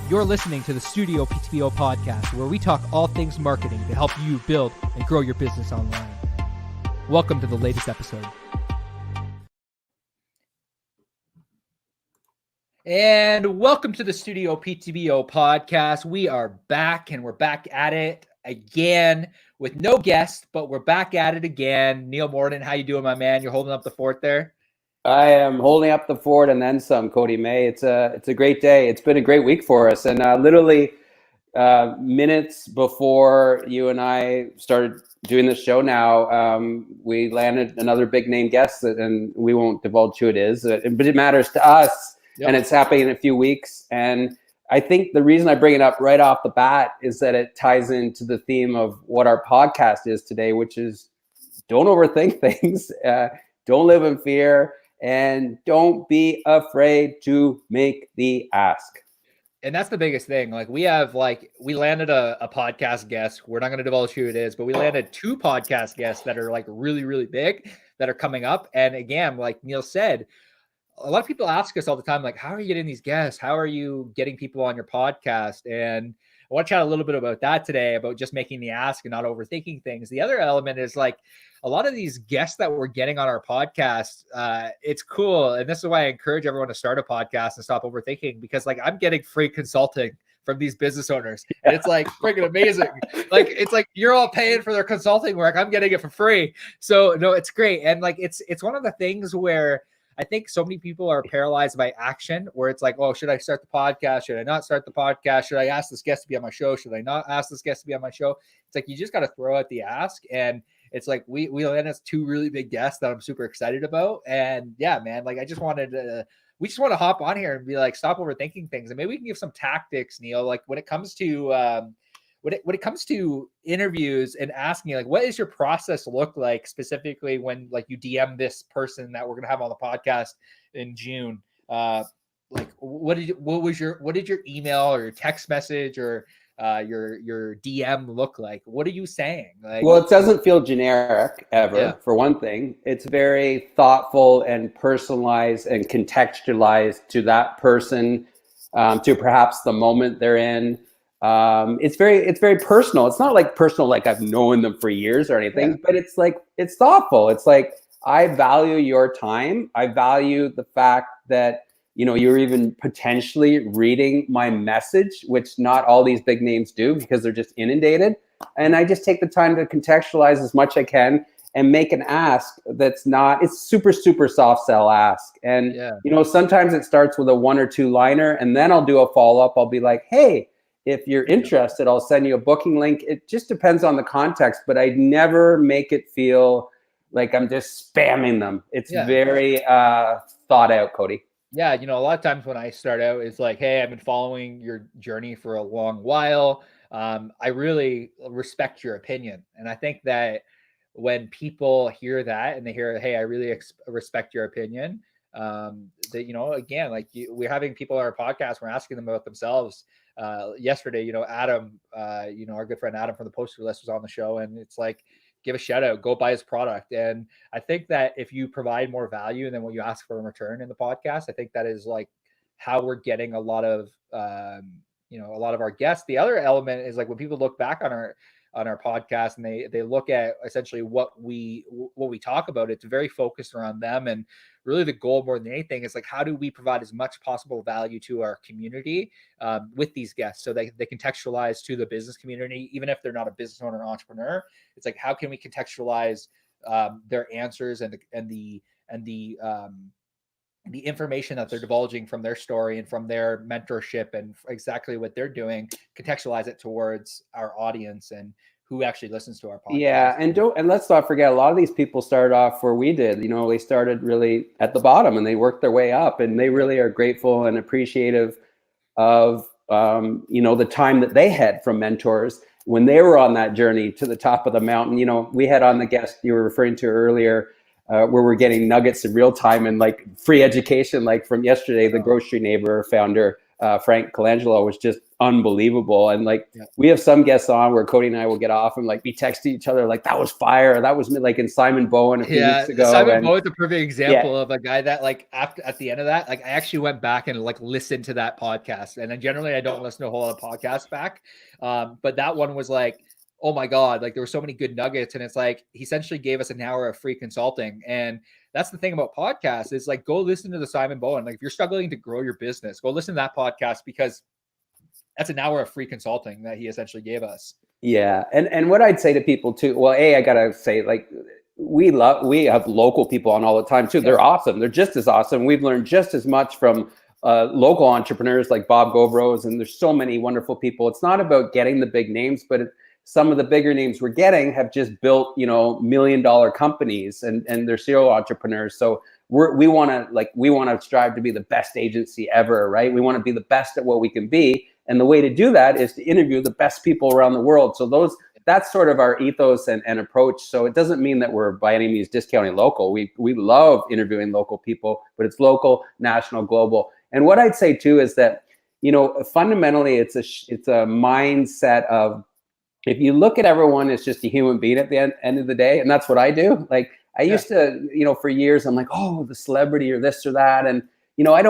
You're listening to the StudioPTBO podcast, where we talk all things marketing to help you build and grow your business online. Welcome to the latest episode. And welcome to the StudioPTBO podcast. We are back, and we're back at it again with no guest, but we're back at it again. Neil Morden, how you doing, my man? You're holding up the fort there? I am holding up the fort and then some, Cody May. It's a great day. It's been a great week for us. And literally minutes before you and I started doing this show now, we landed another big name guest, and we won't divulge who it is, but it matters to us. Yep. And it's happening in a few weeks. And I think the reason I bring it up right off the bat is that it ties into the theme of what our podcast is today, which is don't overthink things, don't live in fear, and don't be afraid to make the ask. And that's the biggest thing. We landed a podcast guest. We're not going to divulge who it is, but we landed 2 podcast guests that are really, really big that are coming up. And again, like Neil said, a lot of people ask us all the time, how are you getting these guests? How are you getting people on your podcast? And I want to chat a little bit about that today, about just making the ask and not overthinking things. The other element is a lot of these guests that we're getting on our podcast, it's cool. And this is why I encourage everyone to start a podcast and stop overthinking, because I'm getting free consulting from these business owners. And it's freaking amazing. It's you're all paying for their consulting work. I'm getting it for free. So no, it's great. And it's one of the things where I think so many people are paralyzed by action, where it's oh, should I start the podcast? Should I not start the podcast? Should I ask this guest to be on my show? Should I not ask this guest to be on my show? It's you just got to throw out the ask. And it's we landed 2 really big guests that I'm super excited about. And yeah, man, we just want to hop on here and be stop overthinking things. And maybe we can give some tactics, Neil, when it comes to, when it comes to interviews and asking, what is your process look like specifically when you DM this person that we're going to have on the podcast in June? What did your email or your text message or your DM look like? What are you saying? Well, it doesn't feel generic ever. Yeah. For one thing, it's very thoughtful and personalized and contextualized to that person, to perhaps the moment they're in. It's very personal. It's not personal, I've known them for years or anything, yeah. But it's thoughtful. It's I value your time. I value the fact that, you're even potentially reading my message, which not all these big names do because they're just inundated. And I just take the time to contextualize as much as I can and make an ask that's not, it's super, super soft sell ask. And, yeah. Sometimes it starts with a 1 or 2 liner, and then I'll do a follow-up. I'll be hey, if you're interested, I'll send you a booking link. It just depends on the context, but I never make it feel like I'm just spamming them. It's very thought out, Cody. Yeah, a lot of times when I start out, it's hey, I've been following your journey for a long while. I really respect your opinion. And I think that when people hear that and they hear, hey, I really respect your opinion, that, again, we're having people on our podcast, we're asking them about themselves. Yesterday, Adam, our good friend Adam from the Poster List was on the show, and it's give a shout out, go buy his product. And I think that if you provide more value than what you ask for in return in the podcast, I think that is how we're getting a lot of our guests. The other element is when people look back on our podcast and they look at essentially what we talk about, it's very focused around them. And really the goal more than anything is how do we provide as much possible value to our community with these guests, so they contextualize to the business community, even if they're not a business owner or entrepreneur. It's how can we contextualize their answers and the information that they're divulging from their story and from their mentorship and exactly what they're doing, contextualize it towards our audience and who actually listens to our podcast. Yeah, and let's not forget, a lot of these people started off where we did. They started really at the bottom and they worked their way up, and they really are grateful and appreciative of the time that they had from mentors when they were on that journey to the top of the mountain. We had on the guest you were referring to earlier, where we're getting nuggets in real time and free education, from yesterday, the Grocery Neighbor founder, Frank Colangelo was just unbelievable. And like, Yeah. we have some guests on where Cody and I will get off and like be texting each other like, that was fire. That was like in Simon Bowen a few weeks ago. Simon and Bowen is a perfect example of a guy that like at the end of that, like I actually went back and like listened to that podcast. And then generally I don't listen to a whole lot of podcasts back. But that one was like, oh my God, like there were so many good nuggets. And it's like he essentially gave us an hour of free consulting. And that's the thing about podcasts is like go listen to the Simon Bowen. Like if you're struggling to grow your business, go listen to that podcast because that's an hour of free consulting that he essentially gave us. Yeah. And what I'd say to people too, well, I gotta say, like, we have local people on all the time too. They're awesome. They're just as awesome. We've learned just as much from local entrepreneurs like Bob Govros, and there's so many wonderful people. It's not about getting the big names, but some of the bigger names we're getting have just built, $1 million companies and they're serial entrepreneurs. So we want to strive to be the best agency ever, right? We want to be the best at what we can be. And the way to do that is to interview the best people around the world. So that's sort of our ethos and approach. So it doesn't mean that we're by any means discounting local. We love interviewing local people, but it's local, national, global. And what I'd say too is that, fundamentally it's a mindset of, if you look at everyone as just a human being at the end of the day, and that's what I do. Like I used to, for years, I'm like, oh, the celebrity or this or that. And, I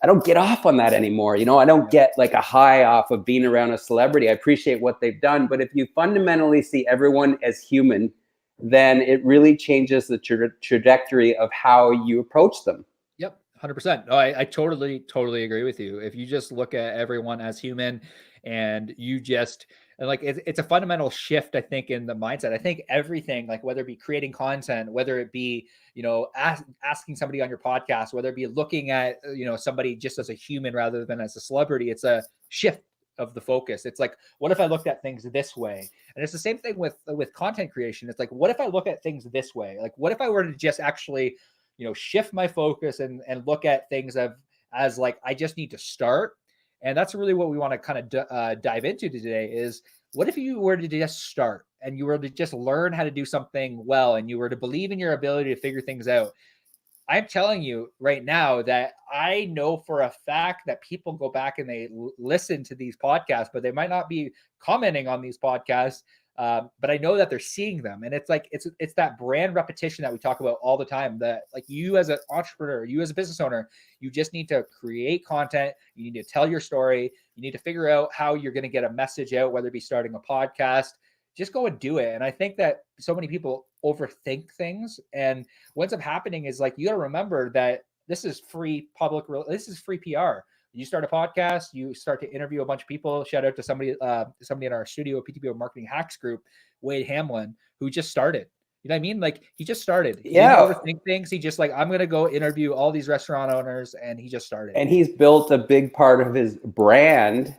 don't get off on that anymore. I don't get like a high off of being around a celebrity. I appreciate what they've done. But if you fundamentally see everyone as human, then it really changes the trajectory of how you approach them. Yep, 100%. No, I totally agree with you. If you just look at everyone as human and you just, and like it's a fundamental shift, I think, in the mindset. I think everything, like whether it be creating content, whether it be, asking somebody on your podcast, whether it be looking at, somebody just as a human rather than as a celebrity, it's a shift of the focus. It's like, what if I looked at things this way? And it's the same thing with content creation. It's like, what if I look at things this way? Like, what if I were to just actually, shift my focus and look at things as like, I just need to start. And that's really what we want to kind of dive into today is, what if you were to just start and you were to just learn how to do something well, and you were to believe in your ability to figure things out? I'm telling you right now that I know for a fact that people go back and they listen to these podcasts, but they might not be commenting on these podcasts. But I know that they're seeing them, and it's like it's that brand repetition that we talk about all the time. That like you as an entrepreneur, you as a business owner, you just need to create content. You need to tell your story. You need to figure out how you're going to get a message out, whether it be starting a podcast. Just go and do it. And I think that so many people overthink things, and what ends up happening is like you got to remember that this is free this is free PR. You start a podcast, you start to interview a bunch of people. Shout out to somebody in our StudioPTBO marketing hacks group, Wade Hamlin, who just started. You know what I mean? Like he just started. He didn't overthink things. He just like, I'm going to go interview all these restaurant owners, and he just started. And he's built a big part of his brand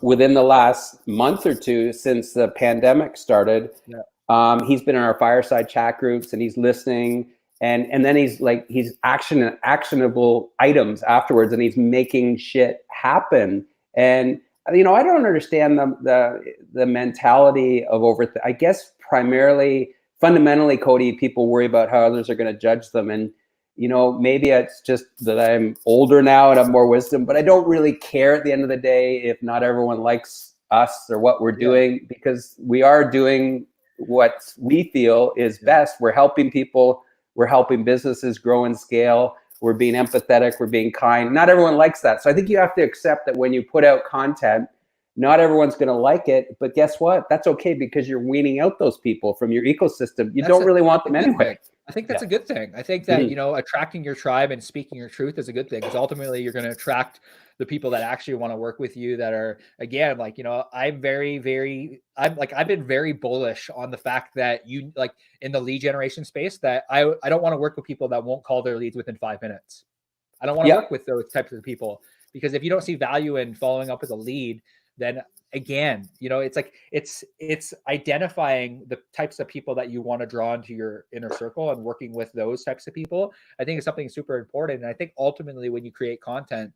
within the last month or two since the pandemic started. Yeah. He's been in our Fireside Chat groups, and he's listening. And then he's actionable items afterwards, and he's making shit happen. And I don't understand the mentality of I guess primarily, fundamentally, Cody, people worry about how others are going to judge them, and maybe it's just that I'm older now and have more wisdom, but I don't really care at the end of the day if not everyone likes us or what we're doing, because we are doing what we feel is best. We're helping people. We're helping businesses grow and scale. We're being empathetic. We're being kind. Not everyone likes that. So I think you have to accept that when you put out content, not everyone's going to like it. But guess what? That's okay, because you're weaning out those people from your ecosystem. You don't really want them anyway. I think that's a good thing. I think that, attracting your tribe and speaking your truth is a good thing, because ultimately you're going to attract the people that actually want to work with you, that are, again, like, I've been very bullish on the fact that you, like, in the lead generation space, that I don't want to work with people that won't call their leads within 5 minutes. I don't want to work with those types of people, because if you don't see value in following up with a lead, then again, it's like, it's identifying the types of people that you want to draw into your inner circle and working with those types of people. I think it's something super important. And I think ultimately when you create content,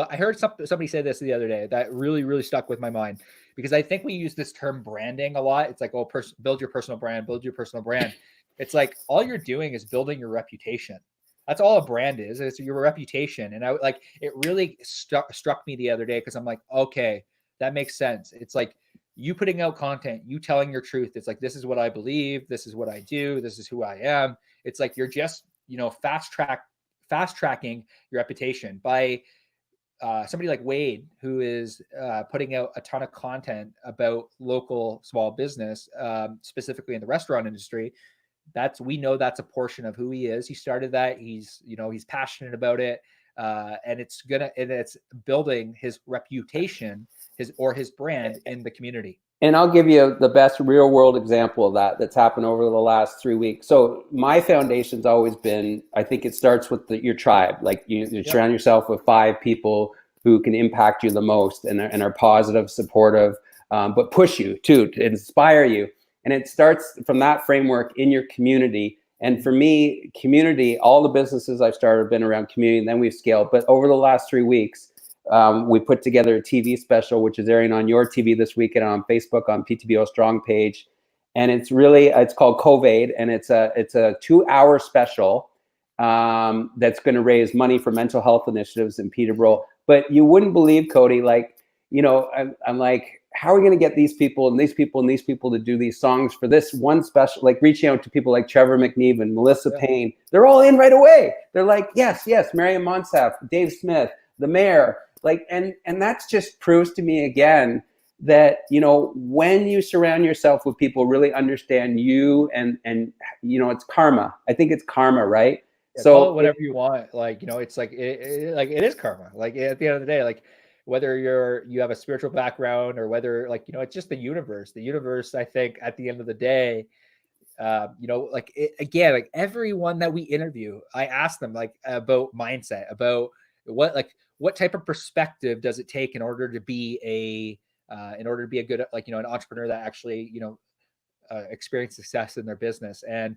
I heard somebody say this the other day that really, really stuck with my mind, because I think we use this term branding a lot. It's like, oh, build your personal brand, build your personal brand. It's like, all you're doing is building your reputation. That's all a brand is. It's your reputation. And I like, it really struck me the other day because I'm like, okay, that makes sense. It's like you putting out content, you telling your truth. It's like, this is what I believe. This is what I do. This is who I am. It's like, you're just, fast tracking your reputation by somebody like Wade, who is putting out a ton of content about local small business, specifically in the restaurant industry. We know that's a portion of who he is. He started that. He's passionate about it, and it's building his reputation, his brand in the community. And I'll give you the best real world example of that's happened over the last 3 weeks. So my foundation's always been, I think it starts with your tribe. Like you surround yourself with 5 people who can impact you the most and are positive, supportive, but push you too, to inspire you. And it starts from that framework in your community. And for me, community, all the businesses I've started have been around community, and then we've scaled. But over the last 3 weeks, we put together a TV special, which is airing on your TV this weekend on Facebook on PTBO Strong page. And it's called COVID, and it's a 2-hour special that's going to raise money for mental health initiatives in Peterborough. But you wouldn't believe, Cody, like, I'm like, how are we going to get these people and these people and these people to do these songs for this one special, like reaching out to people like Trevor McNeven, Melissa Payne. They're all in right away. They're like, yes, Mariam Monsaf, Dave Smith, the mayor. Like, and that's just proves to me again that, when you surround yourself with people who really understand you and it's karma. I think it's karma, right? Yeah, so call it whatever you want. Like, it's like, it is karma. Like at the end of the day, like whether you have a spiritual background or whether it's just the universe. The universe, I think at the end of the day, again, like everyone that we interview, I ask them like about mindset, about what type of perspective does it take in order to be a good, an entrepreneur that actually, experience success in their business. And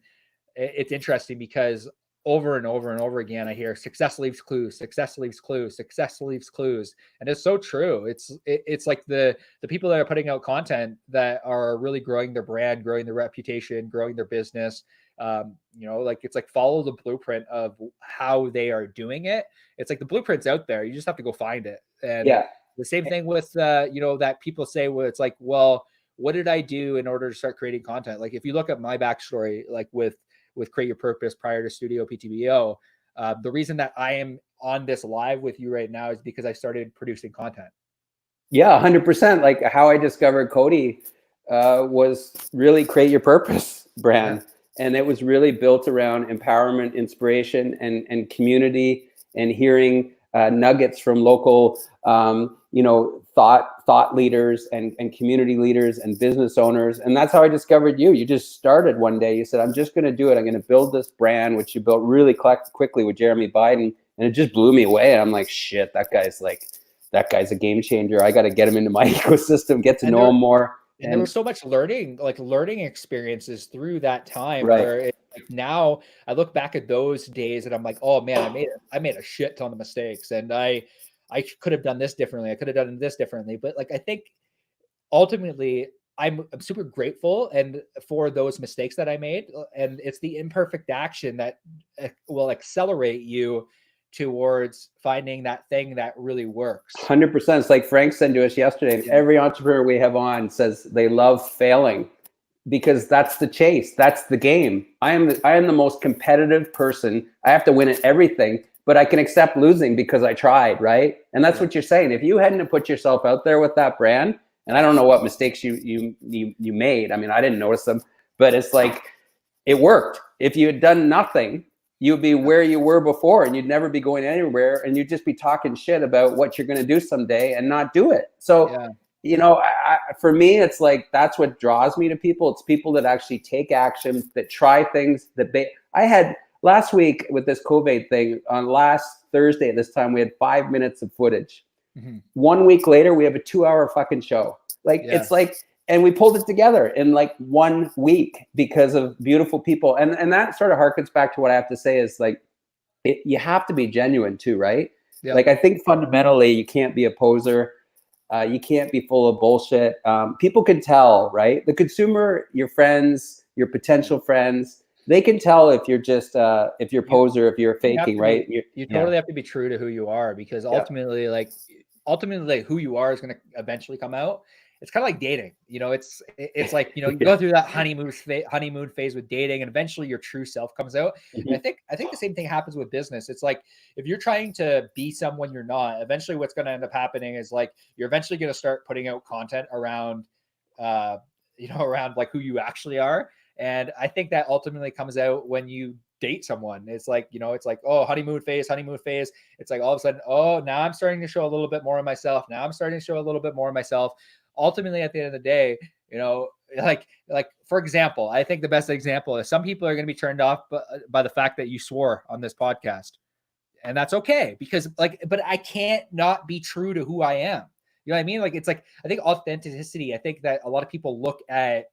it's interesting because over and over and over again, I hear success leaves clues, success leaves clues, success leaves clues. And it's so true. It's like the people that are putting out content that are really growing their brand, growing their reputation, growing their business. It's like follow the blueprint of how they are doing it. It's like the blueprint's out there. You just have to go find it. And the same thing with, that people say, where it's like, well, what did I do in order to start creating content? Like if you look at my backstory, like with Create Your Purpose prior to StudioPTBO, the reason that I am on this live with you right now is because I started producing content. Yeah, 100%. Like how I discovered Cody was really Create Your Purpose brand. Yeah. And it was really built around empowerment, inspiration, and community, and hearing nuggets from local, thought leaders and community leaders and business owners. And that's how I discovered you. You just started one day. You said, I'm just going to do it. I'm going to build this brand, which you built really quickly with Jeremy Biden. And it just blew me away. I'm like, shit, that guy's a game changer. I got to get him into my ecosystem, get to know him more. And there was so much learning experiences through that time, right. where now I look back at those days and I'm like, oh man, I made a shit ton of mistakes, and I could have done this differently. I could have done this differently. But I think ultimately I'm super grateful and for those mistakes that I made. And it's the imperfect action that will accelerate you towards finding that thing that really works. 100%. It's like Frank said to us yesterday, every entrepreneur we have on says they love failing because that's the chase. That's the game. I am the most competitive person. I have to win at everything, but I can accept losing because I tried, right? And that's what you're saying. If you hadn't put yourself out there with that brand, and I don't know what mistakes you made. I mean, I didn't notice them, but it's like it worked. If you had done nothing, you'd be where you were before, and you'd never be going anywhere, and you'd just be talking shit about what you're going to do someday and not do it. So, for me, it's like that's what draws me to people. It's people that actually take action, that try things. I had last week with this COVID thing, on last Thursday at this time, we had 5 minutes of footage. Mm-hmm. 1 week later, we have a 2-hour fucking show. It's like, and we pulled it together in 1 week because of beautiful people. And that sort of harkens back to what I have to say is you have to be genuine too, right? Yeah. I think fundamentally you can't be a poser. You can't be full of bullshit. People can tell, right? The consumer, your friends, your potential friends, Yeah. can tell if you're just if you're poser, if you're faking, right? You totally have to be true to who you are, because ultimately, like who you are is going to eventually come out. It's kind of like dating, it's like, you go through that honeymoon phase with dating, and eventually your true self comes out. And I think the same thing happens with business. It's like, if you're trying to be someone you're not, eventually what's going to end up happening is like, you're eventually going to start putting out content around, around like who you actually are. And I think that ultimately comes out when you date someone. It's like, it's like, oh, honeymoon phase. It's like all of a sudden, oh, now I'm starting to show a little bit more of myself. Ultimately, at the end of the day, like for example, I think the best example is, some people are going to be turned off by the fact that you swore on this podcast. And that's okay, because but I can't not be true to who I am. You know what I mean? Like, it's like, I think authenticity, I think that a lot of people look at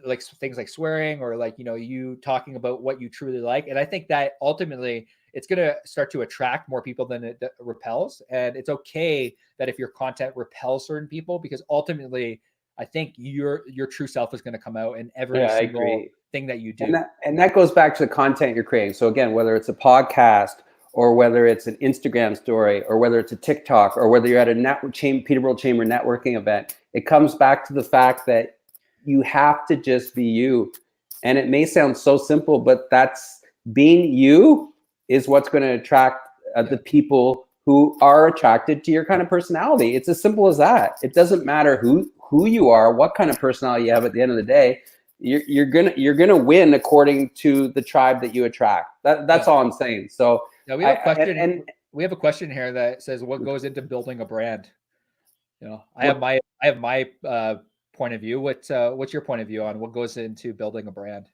like things like swearing, or like, you talking about what you truly like. And I think that ultimately it's going to start to attract more people than it repels. And it's okay that if your content repels certain people, because ultimately I think your true self is going to come out in every single thing that you do. And that goes back to the content you're creating. So again, whether it's a podcast, or whether it's an Instagram story, or whether it's a TikTok, or whether you're at a Peterborough Chamber networking event, it comes back to the fact that you have to just be you. And it may sound so simple, but that's being you is what's going to attract the people who are attracted to your kind of personality. It's as simple as that. It doesn't matter who you are, what kind of personality you have. At the end of the day, you're gonna win according to the tribe that you attract. That's all I'm saying. So now we have a question. We have a question here that says, what goes into building a brand? I have my point of view. What's your point of view on what goes into building a brand?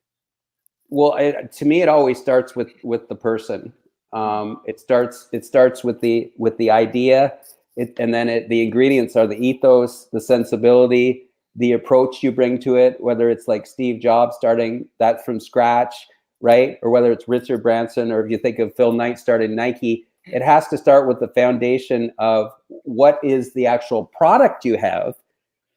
Well, to me, it always starts with the person. It starts with the idea, and then the ingredients are the ethos, the sensibility, the approach you bring to it. Whether it's like Steve Jobs starting that from scratch, right, or whether it's Richard Branson, or if you think of Phil Knight starting Nike, it has to start with the foundation of what is the actual product you have.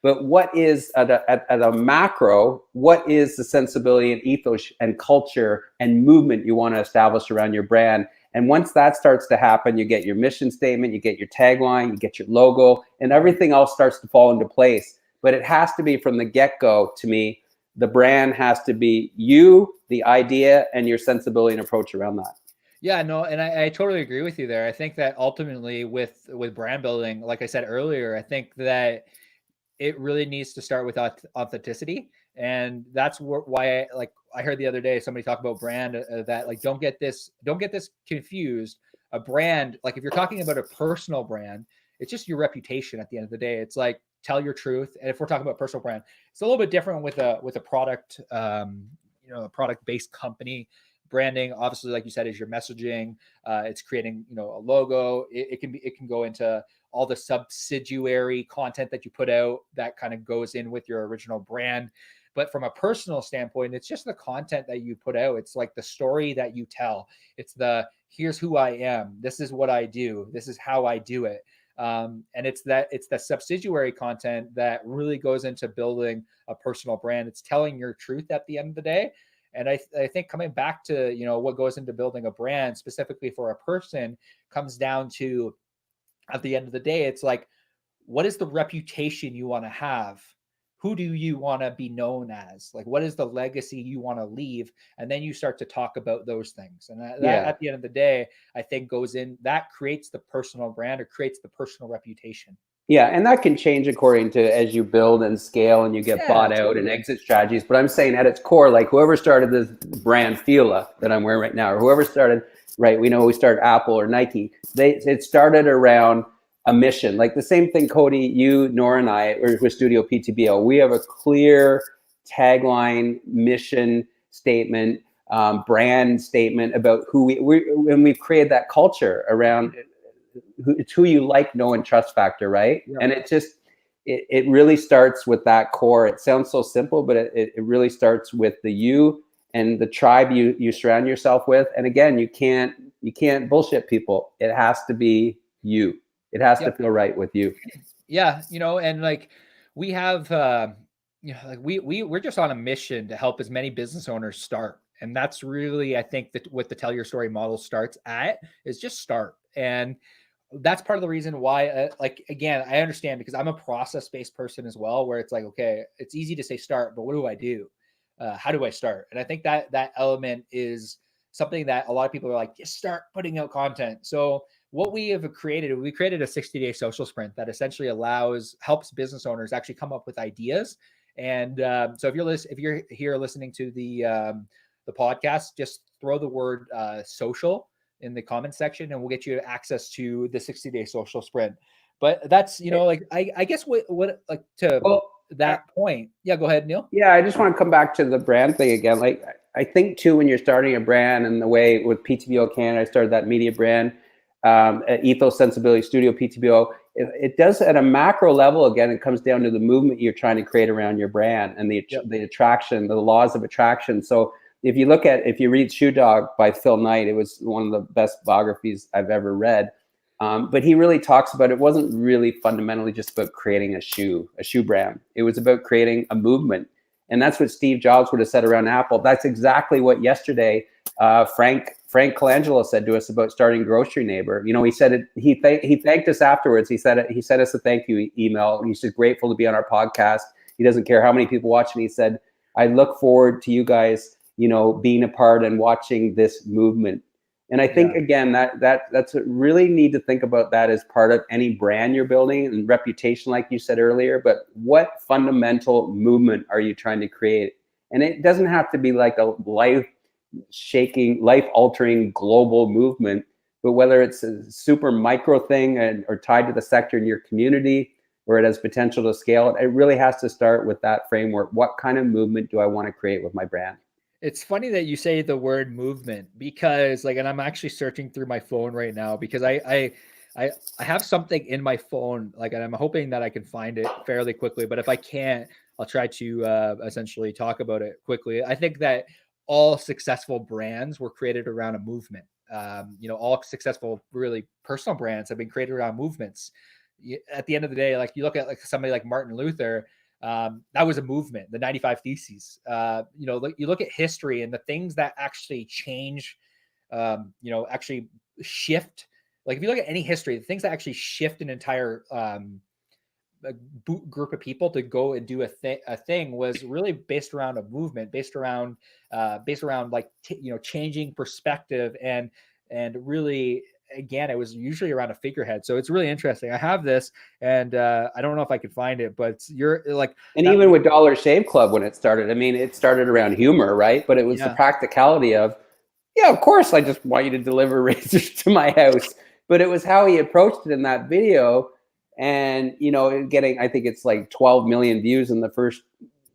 But what is at a macro, what is the sensibility and ethos and culture and movement you want to establish around your brand? And once that starts to happen, you get your mission statement, you get your tagline, you get your logo, and everything else starts to fall into place. But it has to be from the get-go, to me, the brand has to be you, the idea, and your sensibility and approach around that. Yeah, no, and I totally agree with you there. I think that ultimately with brand building, like I said earlier, I think that it really needs to start with authenticity. And that's why I heard the other day somebody talk about brand, that like, don't get this confused. A brand, like if you're talking about a personal brand, it's just your reputation at the end of the day. It's like, tell your truth. And if we're talking about personal brand, it's a little bit different with a product, a product based company. Branding, obviously, like you said, is your messaging. It's creating, a logo. It can go into all the subsidiary content that you put out that kind of goes in with your original brand. But from a personal standpoint, it's just the content that you put out. It's like the story that you tell. It's here's who I am. This is what I do. This is how I do it. And it's the subsidiary content that really goes into building a personal brand. It's telling your truth at the end of the day. And I think coming back to, what goes into building a brand specifically for a person comes down to, at the end of the day, it's like, what is the reputation you want to have? Who do you want to be known as? Like, what is the legacy you want to leave? And then you start to talk about those things. And that at the end of the day, I think that creates the personal brand, or creates the personal reputation. Yeah, and that can change according to as you build and scale and you get bought out and exit strategies. But I'm saying at its core, like whoever started this brand Fila that I'm wearing right now, or whoever started, right, we know we started Apple or Nike, it started around a mission. Like the same thing, Cody, you, Nora, and I, with StudioPTBO, we have a clear tagline, mission statement, brand statement about who when we've created that culture around it's who you like, know, and trust factor, right? Yeah. And it really starts with that core. It sounds so simple, but it really starts with the you and the tribe you surround yourself with. And again, you can't bullshit people. It has to be you. It has to feel right with you. Yeah, and like we have like we're just on a mission to help as many business owners start. And that's really, I think, that what the tell your story model starts at is just start. And that's part of the reason why, like, again, I understand, because I'm a process-based person as well, where it's like, okay, it's easy to say start, but what do I do? How do I start? And I think that element is something that a lot of people are like, just start putting out content. So what we created a 60-day social sprint that essentially helps business owners actually come up with ideas. And so if you're here listening to the podcast, just throw the word social in the comment section, and we'll get you access to the 60-day social sprint. But that's, like, I guess what like to Well, that point. Yeah, go ahead, Neil. Yeah, I just want to come back to the brand thing again. Like, I think too, when you're starting a brand, and the way with PTBO Canada, I started that media brand, at Ethos Sensibility Studio PTBO. It does at a macro level. Again, it comes down to the movement you're trying to create around your brand, and the attraction, the laws of attraction. So if you read Shoe Dog by Phil Knight, it was one of the best biographies I've ever read. But he really talks about, it wasn't really fundamentally just about creating a shoe brand. It was about creating a movement. And that's what Steve Jobs would have said around Apple. That's exactly what yesterday Frank Colangelo said to us about starting Grocery Neighbor. He said it. He thanked us afterwards. He sent us a thank you email. He's just grateful to be on our podcast. He doesn't care how many people watch it. He said, "I look forward to you guys, being a part and watching this movement." And I think, again, that's really need to think about that as part of any brand you're building, and reputation, like you said earlier. But what fundamental movement are you trying to create? And it doesn't have to be like a life-shaking, life-altering global movement, but whether it's a super micro thing or tied to the sector in your community, or it has potential to scale, it really has to start with that framework. What kind of movement do I want to create with my brand? It's funny that you say the word movement, because and I'm actually searching through my phone right now, because I have something in my phone, and I'm hoping that I can find it fairly quickly. But if I can't, I'll try to essentially talk about it quickly. I think that all successful brands were created around a movement. All successful, really personal brands have been created around movements. At the end of the day, you look at somebody like Martin Luther. That was a movement, the 95 Theses. You look at history and the things that actually change, actually shift. Like, if you look at any history, the things that actually shift an entire group of people to go and do a thing was really based around a movement, based around changing perspective, and really, again, it was usually around a figurehead. So it's really interesting. I have this, and I don't know if I can find it, but and even with Dollar Shave Club, when it started, it started around humor, right? But it was the practicality of, of course, I just want you to deliver razors to my house. But it was how he approached it in that video, and getting, I think it's like 12 million views in the first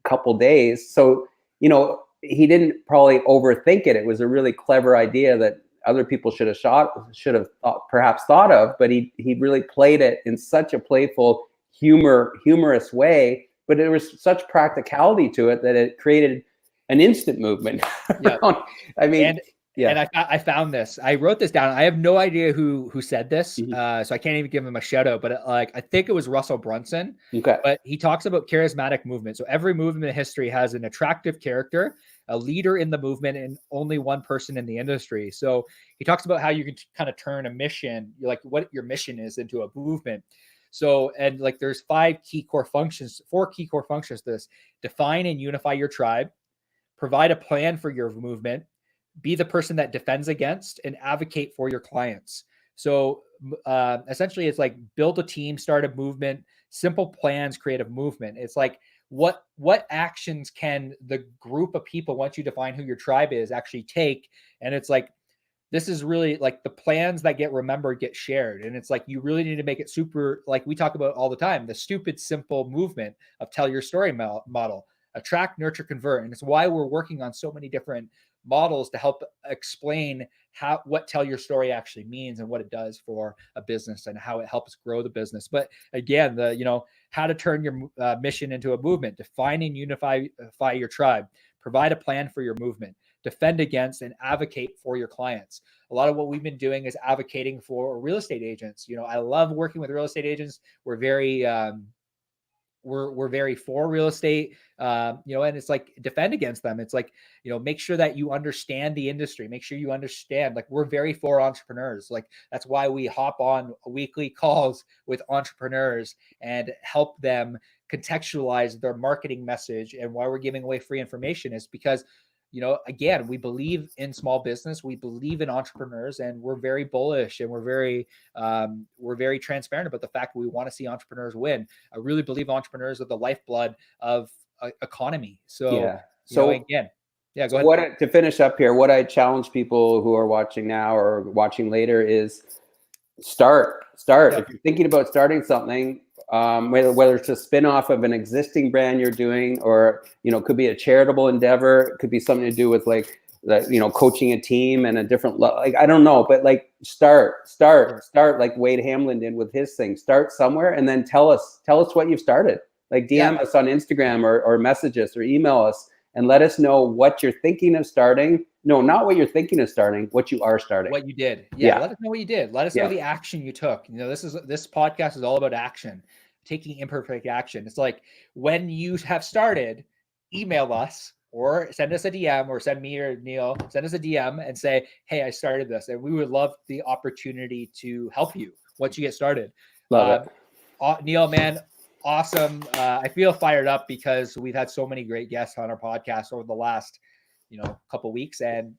couple days. So he didn't probably overthink it. It was a really clever idea that other people should have perhaps thought of, but he really played it in such a playful, humorous way. But there was such practicality to it that it created an instant movement. And I found this. I wrote this down. I have no idea who said this, so I can't even give him a shout out. But I think it was Russell Brunson. Okay. But he talks about charismatic movement. So every movement in history has an attractive character, a leader in the movement, and only one person in the industry. So he talks about how you can kind of turn a mission, like what your mission is, into a movement. So, and there's 4 key core functions to this: define and unify your tribe, provide a plan for your movement, be the person that defends against, and advocate for your clients. So essentially, it's like build a team, start a movement, simple plans, create a movement. It's like, what actions can the group of people, once you define who your tribe is, actually take? And it's like, this is really like the plans that get remembered get shared. And it's like, you really need to make it super, like we talk about all the time, the stupid, simple movement of tell your story model: attract, nurture, convert. And it's why we're working on so many different models to help explain what tell your story actually means, and what it does for a business, and how it helps grow the business. But again, how to turn your mission into a movement: define and unify your tribe, provide a plan for your movement, defend against, and advocate for your clients. A lot of what we've been doing is advocating for real estate agents. I love working with real estate agents. We're very we're very for real estate, and it's like defend against them. It's like, make sure that you understand the industry, make sure you understand, like, we're very for entrepreneurs. Like, that's why we hop on weekly calls with entrepreneurs and help them contextualize their marketing message. And why we're giving away free information is because, again, we believe in small business, we believe in entrepreneurs, and we're very bullish, and we're very transparent about the fact that we want to see entrepreneurs win. I really believe entrepreneurs are the lifeblood of economy. So, So again, go ahead. To finish up here, what I challenge people who are watching now or watching later is start. Yeah. If you're thinking about starting something, whether it's a spin-off of an existing brand you're doing, or, it could be a charitable endeavor, it could be something to do with like, coaching a team and a different, like, I don't know, but like start like Wade Hamlin did with his thing. Start somewhere and then tell us what you've started. Like DM us on Instagram or message us or email us and let us know what you're thinking of starting. No, not what you're thinking of starting, what you are starting. What you did. Yeah. Let us know what you did. Let us know the action you took. This podcast is all about action, taking imperfect action. It's like, when you have started, email us or send us a DM, or send me or Neil, send us a DM and say, hey, I started this. And we would love the opportunity to help you once you get started. Love it. Neil, man, awesome. I feel fired up because we've had so many great guests on our podcast over the last, couple weeks, and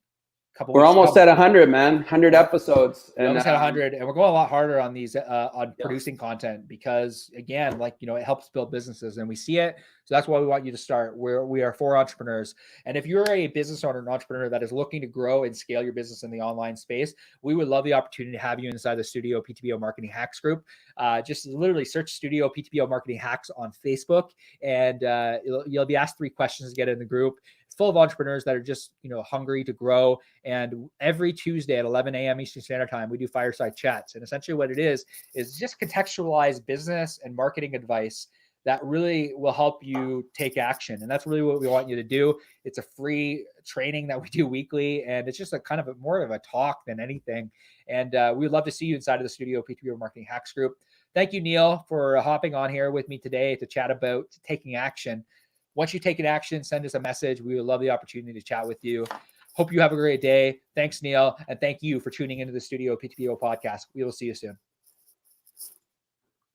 we're almost at 100, man. 100 episodes. We almost had 100, and we're going a lot harder on these, on producing content, because again, like, it helps build businesses, and we see it. So that's why we want you to start. We are for entrepreneurs. And if you're a business owner, an entrepreneur that is looking to grow and scale your business in the online space, we would love the opportunity to have you inside the Studio PTBO Marketing Hacks group. Just literally search Studio PTBO Marketing Hacks on Facebook, and you'll be asked 3 questions to get in the group. It's full of entrepreneurs that are just, hungry to grow. And every Tuesday at 11 a.m. Eastern Standard Time, we do Fireside Chats. And essentially what it is just contextualize business and marketing advice that really will help you take action. And that's really what we want you to do. It's a free training that we do weekly, and it's just a kind of more of a talk than anything. And we'd love to see you inside of the Studio PTBO Marketing Hacks group. Thank you, Neil, for hopping on here with me today to chat about taking action. Once you take an action, send us a message. We would love the opportunity to chat with you. Hope you have a great day. Thanks, Neil. And thank you for tuning into the Studio PTBO podcast. We will see you soon.